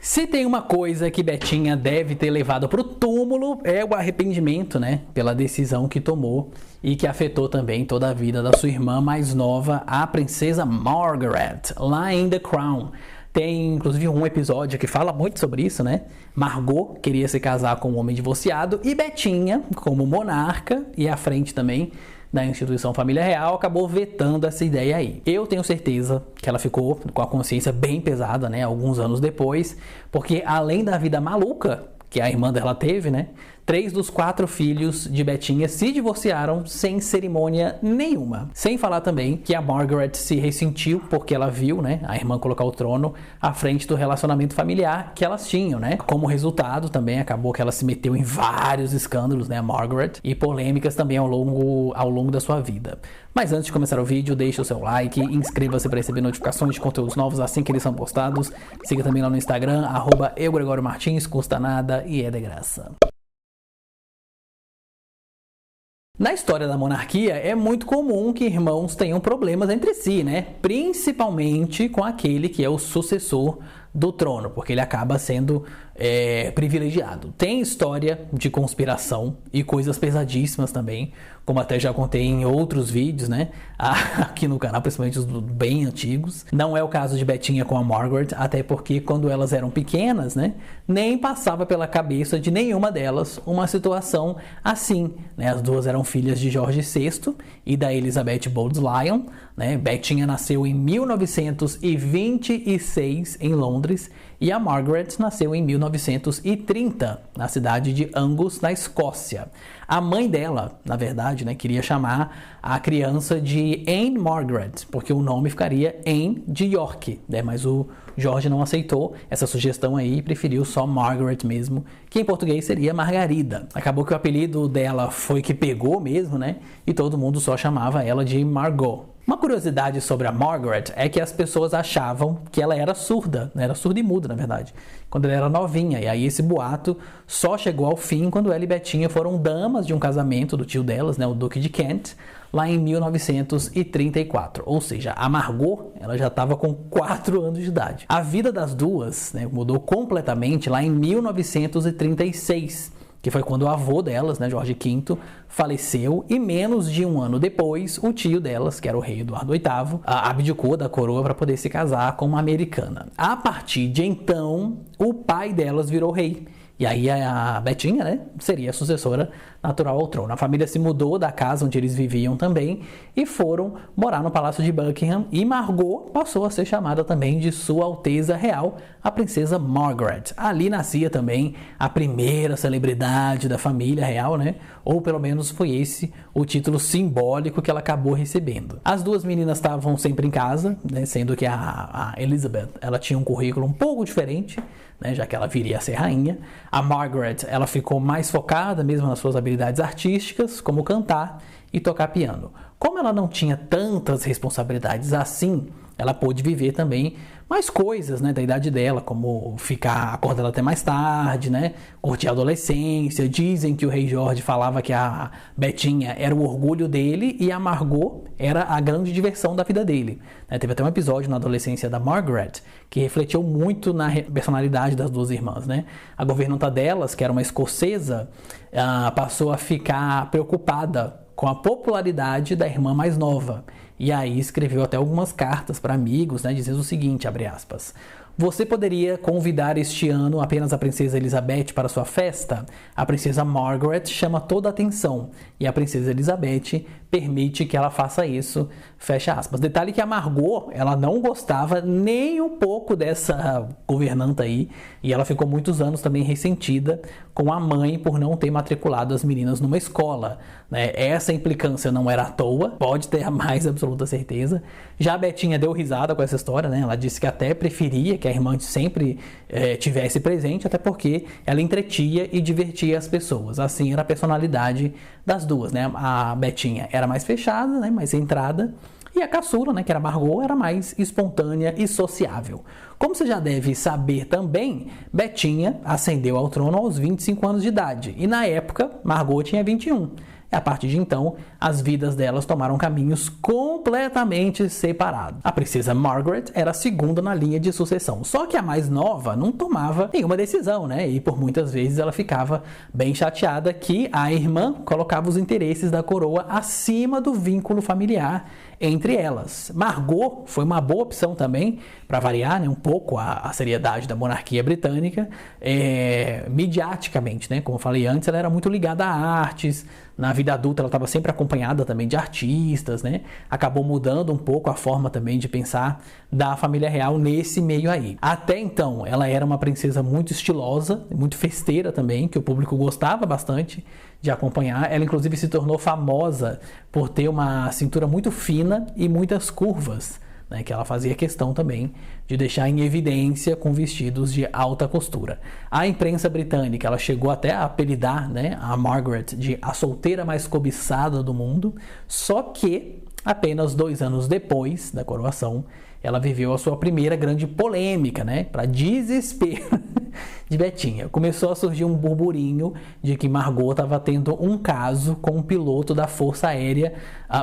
Se tem uma coisa que Betinha deve ter levado pro túmulo, é o arrependimento, né? Pela decisão que tomou e que afetou também toda a vida da sua irmã mais nova, a princesa Margaret, lá em The Crown. Tem inclusive um episódio que fala muito sobre isso, né? Margot queria se casar com um homem divorciado e Betinha, como monarca e à frente também da instituição Família Real, acabou vetando essa ideia aí. Eu tenho certeza que ela ficou com a consciência bem pesada, né? Alguns anos depois, porque além da vida maluca que a irmã dela teve, né? 3 dos 4 filhos de Betinha se divorciaram sem cerimônia nenhuma. Sem falar também que a Margaret se ressentiu porque ela viu, né, a irmã colocar o trono à frente do relacionamento familiar que elas tinham, né? Como resultado também acabou que ela se meteu em vários escândalos, né, a Margaret, e polêmicas também ao longo da sua vida. Mas antes de começar o vídeo, deixe o seu like, inscreva-se para receber notificações de conteúdos novos assim que eles são postados. Siga também lá no Instagram, @eugregoriomartins, custa nada e é de graça. Na história da monarquia, é muito comum que irmãos tenham problemas entre si, né? Principalmente com aquele que é o sucessor do trono, porque ele acaba sendo privilegiado. Tem história de conspiração e coisas pesadíssimas também, como até já contei em outros vídeos, né? Aqui no canal, principalmente os bem antigos. Não é o caso de Betinha com a Margaret, até porque quando elas eram pequenas, né? Nem passava pela cabeça de nenhuma delas uma situação assim, né? As duas eram filhas de Jorge VI e da Elizabeth Bodleian, né? Betinha nasceu em 1926 em Londres e a Margaret nasceu em 1930 na cidade de Angus, na Escócia. A mãe dela, na verdade, né, queria chamar a criança de Anne Margaret, porque o nome ficaria Anne de York, né? Mas o Jorge não aceitou essa sugestão aí e preferiu só Margaret mesmo, que em português seria Margarida. Acabou que o apelido dela foi que pegou mesmo, né? E todo mundo só chamava ela de Margot. Uma curiosidade sobre a Margaret é que as pessoas achavam que ela era surda, né? Era surda e muda, na verdade, quando ela era novinha. E aí esse boato só chegou ao fim quando ela e Betinha foram damas de um casamento do tio delas, né? O Duque de Kent, lá em 1934. Ou seja, a Margot, ela já estava com 4 anos de idade. A vida das duas, né, mudou completamente lá em 1936. Que foi quando o avô delas, né, Jorge V, faleceu e menos de um ano depois, o tio delas, que era o rei Eduardo VIII, abdicou da coroa para poder se casar com uma americana. A partir de então, o pai delas virou rei. E aí a Betinha, né, seria a sucessora natural ao trono. A família se mudou da casa onde eles viviam também e foram morar no Palácio de Buckingham. E Margot passou a ser chamada também de Sua Alteza Real, a princesa Margaret. Ali nascia também a primeira celebridade da família real, né? Ou pelo menos foi esse o título simbólico que ela acabou recebendo. As duas meninas estavam sempre em casa, né, sendo que a Elizabeth, ela tinha um currículo um pouco diferente, né, já que ela viria a ser rainha. A Margaret, ela ficou mais focada mesmo nas suas habilidades artísticas, como cantar e tocar piano. Como ela não tinha tantas responsabilidades assim, ela pôde viver também mais coisas, né, da idade dela, como ficar acordada até mais tarde, né, curtir a adolescência. Dizem que o rei Jorge falava que a Betinha era o orgulho dele e a Margot era a grande diversão da vida dele. Teve até um episódio na adolescência da Margaret que refletiu muito na personalidade das duas irmãs, né. A governanta delas, que era uma escocesa, passou a ficar preocupada com a popularidade da irmã mais nova. E aí escreveu até algumas cartas para amigos, né, dizendo o seguinte, abre aspas: "Você poderia convidar este ano apenas a princesa Elizabeth para sua festa? A princesa Margaret chama toda a atenção e a princesa Elizabeth permite que ela faça isso", fecha aspas. Detalhe que a Margot, ela não gostava nem um pouco dessa governanta aí, e ela ficou muitos anos também ressentida com a mãe por não ter matriculado as meninas numa escola, né? Essa implicância não era à toa, pode ter a mais absoluta certeza. Já a Betinha deu risada com essa história, né? Ela disse que até preferia que a irmã sempre tivesse presente, até porque ela entretia e divertia as pessoas. Assim era a personalidade das duas, né? A Betinha era mais fechada, né, mais centrada, e a caçula, né, que era Margot, era mais espontânea e sociável. Como você já deve saber também, Betinha ascendeu ao trono aos 25 anos de idade, e na época Margot tinha 21. A partir de então, as vidas delas tomaram caminhos completamente separados. A princesa Margaret era a segunda na linha de sucessão, só que a mais nova não tomava nenhuma decisão, né? E por muitas vezes ela ficava bem chateada que a irmã colocava os interesses da coroa acima do vínculo familiar entre elas. Margot foi uma boa opção também, para variar, né, um pouco a seriedade da monarquia britânica, midiaticamente, né? Como eu falei antes, ela era muito ligada a artes. Na vida adulta ela estava sempre acompanhada também de artistas, né? Acabou mudando um pouco a forma também de pensar da família real nesse meio aí. Até então, ela era uma princesa muito estilosa, muito festeira também, que o público gostava bastante de acompanhar. Ela inclusive se tornou famosa por ter uma cintura muito fina e muitas curvas, né, que ela fazia questão também de deixar em evidência com vestidos de alta costura. A imprensa britânica ela chegou até a apelidar, né, a Margaret de a solteira mais cobiçada do mundo, só que apenas 2 anos depois da coroação, ela viveu a sua primeira grande polêmica, né, para desespero de Betinha. Começou a surgir um burburinho de que Margot estava tendo um caso com um piloto da Força Aérea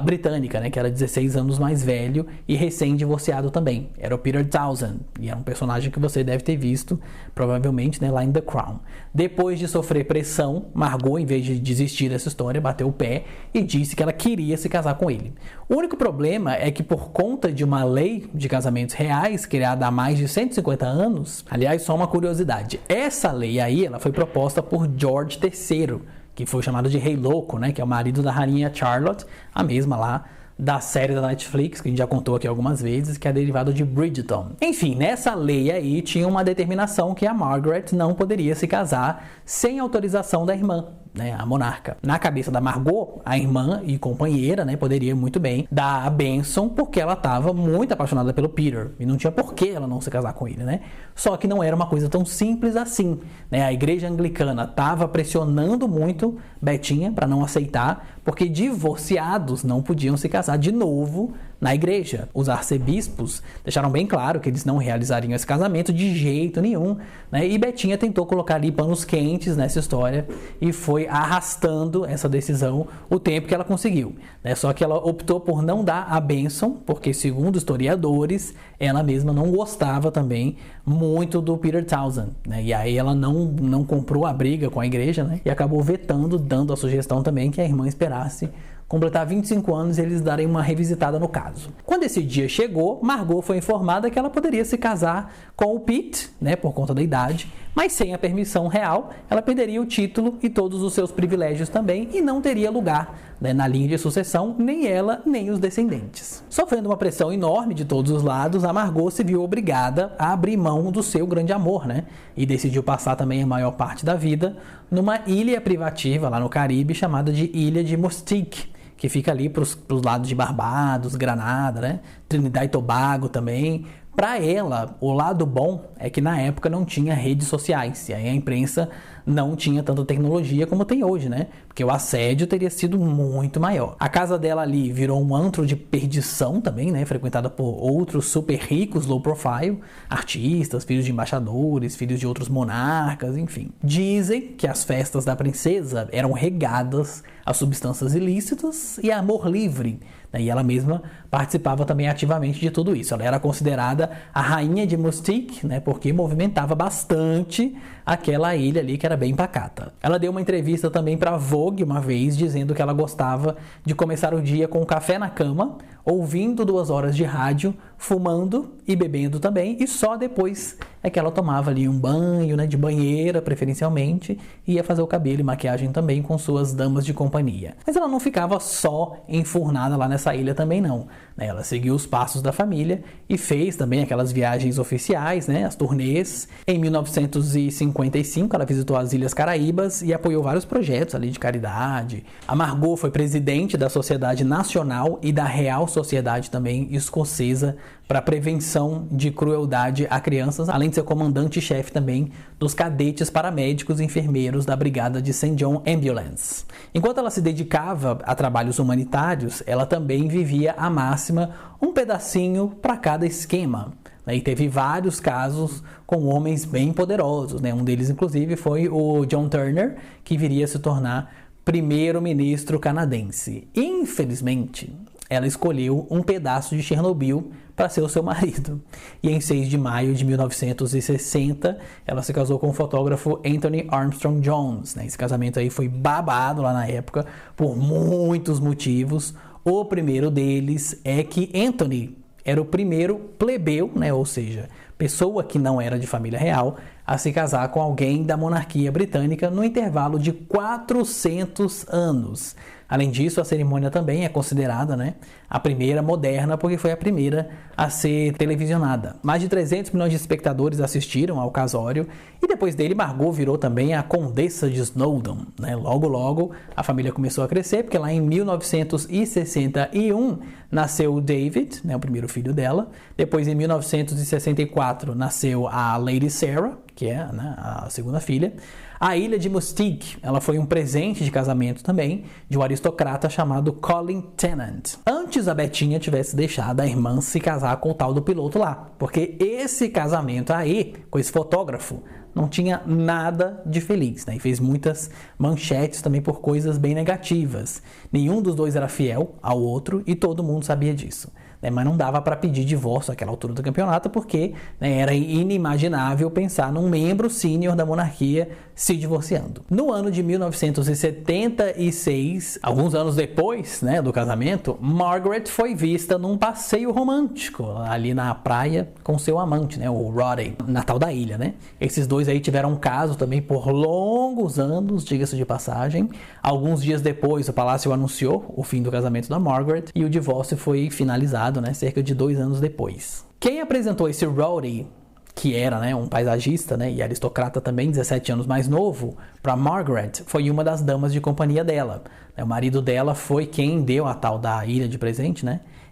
britânica, né, que era 16 anos mais velho e recém-divorciado também. Era o Peter Townsend, e era um personagem que você deve ter visto, provavelmente, né, lá em The Crown. Depois de sofrer pressão, Margot, em vez de desistir dessa história, bateu o pé e disse que ela queria se casar com ele. O único problema é que, por conta de uma lei de casamentos reais criada há mais de 150 anos, aliás, só uma curiosidade, essa lei aí ela foi proposta por George III, que foi chamado de Rei Louco, né, que é o marido da rainha Charlotte, a mesma lá da série da Netflix, que a gente já contou aqui algumas vezes, que é derivado de Bridgerton. Enfim, nessa lei aí tinha uma determinação que a Margaret não poderia se casar sem autorização da irmã, né, a monarca. Na cabeça da Margot, a irmã e companheira, né, poderia muito bem dar a bênção porque ela estava muito apaixonada pelo Peter e não tinha por que ela não se casar com ele, né? Só que não era uma coisa tão simples assim, né? A igreja anglicana estava pressionando muito Betinha para não aceitar, porque divorciados não podiam se casar de novo na igreja. Os arcebispos deixaram bem claro que eles não realizariam esse casamento de jeito nenhum, né? E Betinha tentou colocar ali panos quentes nessa história e foi arrastando essa decisão o tempo que ela conseguiu, né? Só que ela optou por não dar a bênção, porque segundo historiadores, ela mesma não gostava também muito do Peter Townsend, né? E aí ela não comprou a briga com a igreja, né? E acabou vetando, dando a sugestão também que a irmã esperasse completar 25 anos e eles darem uma revisitada no caso. Quando esse dia chegou, Margot foi informada que ela poderia se casar com o Pete, né, por conta da idade, mas sem a permissão real, ela perderia o título e todos os seus privilégios também e não teria lugar, né, na linha de sucessão, nem ela, nem os descendentes. Sofrendo uma pressão enorme de todos os lados, a Margot se viu obrigada a abrir mão do seu grande amor, né, e decidiu passar também a maior parte da vida numa ilha privativa lá no Caribe chamada de Ilha de Mustique, que fica ali para os lados de Barbados, Granada, né? Trinidad e Tobago também. Para ela, o lado bom é que na época não tinha redes sociais, e aí a imprensa não tinha tanta tecnologia como tem hoje, né? Porque o assédio teria sido muito maior. A casa dela ali virou um antro de perdição também, né? Frequentada por outros super ricos, low profile, artistas, filhos de embaixadores, filhos de outros monarcas, enfim. Dizem que as festas da princesa eram regadas a substâncias ilícitas e a amor livre, né? E ela mesma participava também ativamente de tudo isso. Ela era considerada a rainha de Mustique, né? Porque movimentava bastante aquela ilha ali que era bem pacata. Ela deu uma entrevista também para Vogue uma vez, dizendo que ela gostava de começar o dia com um café na cama, ouvindo 2 horas de rádio, fumando e bebendo também, e só depois é que ela tomava ali um banho, né, de banheira preferencialmente, e ia fazer o cabelo e maquiagem também com suas damas de companhia. Mas ela não ficava só enfurnada lá nessa ilha também não, né? Ela seguiu os passos da família e fez também aquelas viagens oficiais, né, as turnês. Em 1955 ela visitou as Ilhas Caraíbas e apoiou vários projetos ali de caridade. A Margot foi presidente da Sociedade Nacional e da Real Sociedade também escocesa para prevenção de crueldade a crianças, além de ser comandante-chefe também dos cadetes paramédicos e enfermeiros da Brigada de St. John Ambulance. Enquanto ela se dedicava a trabalhos humanitários, ela também vivia a máxima um pedacinho para cada esquema. E teve vários casos com homens bem poderosos, né? Um deles, inclusive, foi o John Turner, que viria a se tornar primeiro-ministro canadense. Infelizmente, ela escolheu um pedaço de Chernobyl para ser o seu marido. E em 6 de maio de 1960, ela se casou com o fotógrafo Anthony Armstrong Jones. Esse casamento aí foi babado lá na época por muitos motivos. O primeiro deles é que Anthony era o primeiro plebeu, ou seja, pessoa que não era de família real, a se casar com alguém da monarquia britânica no intervalo de 400 anos. Além disso, a cerimônia também é considerada a primeira moderna, porque foi a primeira a ser televisionada. Mais de 300 milhões de espectadores assistiram ao casório e depois dele, Margot virou também a Condessa de Snowdon. Logo, logo, a família começou a crescer, porque lá em 1961 nasceu David, o primeiro filho dela. Depois, em 1964, nasceu a Lady Sarah, que é a segunda filha. A ilha de Mustique, ela foi um presente de casamento também de um aristocrata chamado Colin Tennant. Antes a Betinha tivesse deixado a irmã se casar com o tal do piloto lá, porque esse casamento aí, com esse fotógrafo, não tinha nada de feliz, e fez muitas manchetes também por coisas bem negativas. Nenhum dos dois era fiel ao outro e todo mundo sabia disso. Mas não dava para pedir divórcio àquela altura do campeonato, porque era inimaginável pensar num membro sênior da monarquia se divorciando. No ano de 1976, alguns anos depois do casamento, Margaret foi vista num passeio romântico ali na praia com seu amante, o Roddy, na tal da ilha. Esses dois aí tiveram um caso também por longos anos, diga-se de passagem. Alguns dias depois, o palácio anunciou o fim do casamento da Margaret e o divórcio foi finalizado cerca de 2 anos depois. Quem apresentou esse Roddy, que era um paisagista e aristocrata também, 17 anos mais novo, para Margaret, foi uma das damas de companhia dela. O marido dela foi quem deu a tal da ilha de presente,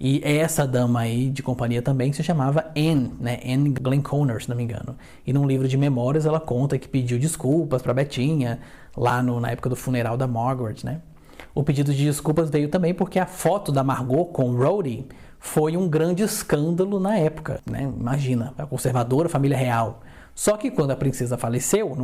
e essa dama aí de companhia também se chamava Anne, Anne Glenconner, se não me engano. E num livro de memórias ela conta que pediu desculpas para Betinha, lá na época do funeral da Margaret, O pedido de desculpas veio também porque a foto da Margot com o Roddy foi um grande escândalo na época, Imagina, a conservadora família real. Só que quando a princesa faleceu,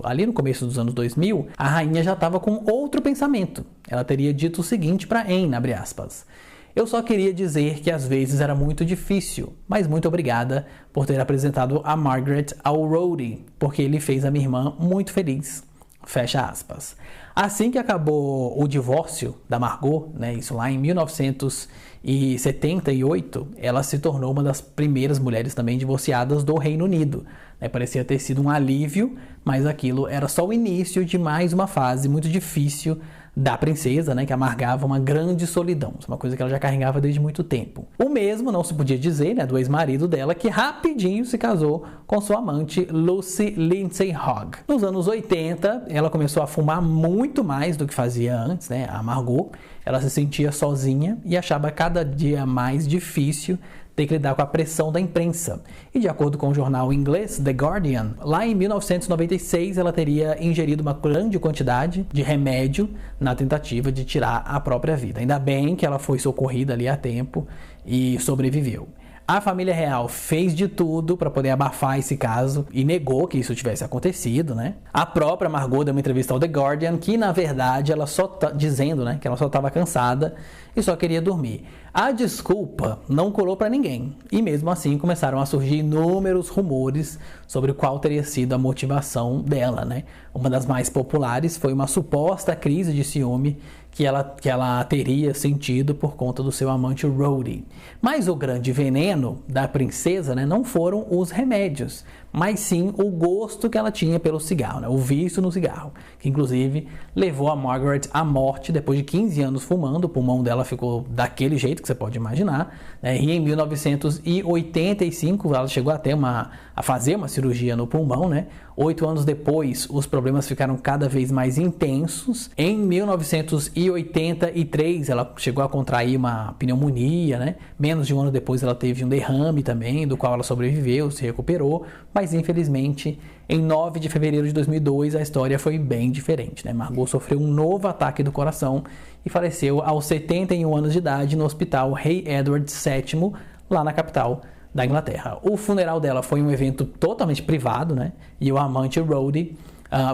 ali no começo dos anos 2000, a rainha já estava com outro pensamento. Ela teria dito o seguinte para Anne, abre aspas: "Eu só queria dizer que às vezes era muito difícil, mas muito obrigada por ter apresentado a Margaret ao Roddy, porque ele fez a minha irmã muito feliz." Fecha aspas. Assim que acabou o divórcio da Margot, isso lá em 1978, ela se tornou uma das primeiras mulheres também divorciadas do Reino Unido. Parecia ter sido um alívio, mas aquilo era só o início de mais uma fase muito difícil da princesa, que amargava uma grande solidão, uma coisa que ela já carregava desde muito tempo. O mesmo não se podia dizer, do ex-marido dela, que rapidinho se casou com sua amante Lucy Lindsay Hogg. Nos anos 80, ela começou a fumar muito mais do que fazia antes, a Margot. Ela se sentia sozinha e achava cada dia mais difícil ter que lidar com a pressão da imprensa. E de acordo com o jornal inglês The Guardian, lá em 1996 ela teria ingerido uma grande quantidade de remédio na tentativa de tirar a própria vida. Ainda bem que ela foi socorrida ali a tempo e sobreviveu. A família real fez de tudo para poder abafar esse caso e negou que isso tivesse acontecido, A própria Margot deu uma entrevista ao The Guardian que, na verdade, ela só dizendo, que ela só estava cansada e só queria dormir. A desculpa não colou para ninguém e mesmo assim começaram a surgir inúmeros rumores sobre qual teria sido a motivação dela, Uma das mais populares foi uma suposta crise de ciúme que ela teria sentido por conta do seu amante Roddy. Mas o grande veneno da princesa, não foram os remédios, mas sim o gosto que ela tinha pelo cigarro, o vício no cigarro, que inclusive levou a Margaret à morte depois de 15 anos fumando. O pulmão dela ficou daquele jeito que você pode imaginar, E em 1985 ela chegou até a fazer uma cirurgia no pulmão, 8 anos depois, os problemas ficaram cada vez mais intensos. Em 1983, ela chegou a contrair uma pneumonia, Menos de um ano depois, ela teve um derrame também, do qual ela sobreviveu, se recuperou. Mas, infelizmente, em 9 de fevereiro de 2002, a história foi bem diferente, Margot sofreu um novo ataque do coração e faleceu aos 71 anos de idade no Hospital Rei Edward VII, lá na capital da Inglaterra. O funeral dela foi um evento totalmente privado, E o amante Roddy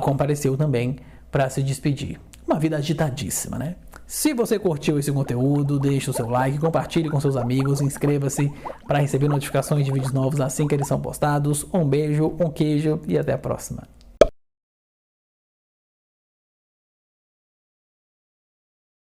compareceu também para se despedir. uma vida agitadíssima, né? Se você curtiu esse conteúdo, deixe o seu like, compartilhe com seus amigos, inscreva-se para receber notificações de vídeos novos assim que eles são postados. Um beijo, um queijo e até a próxima.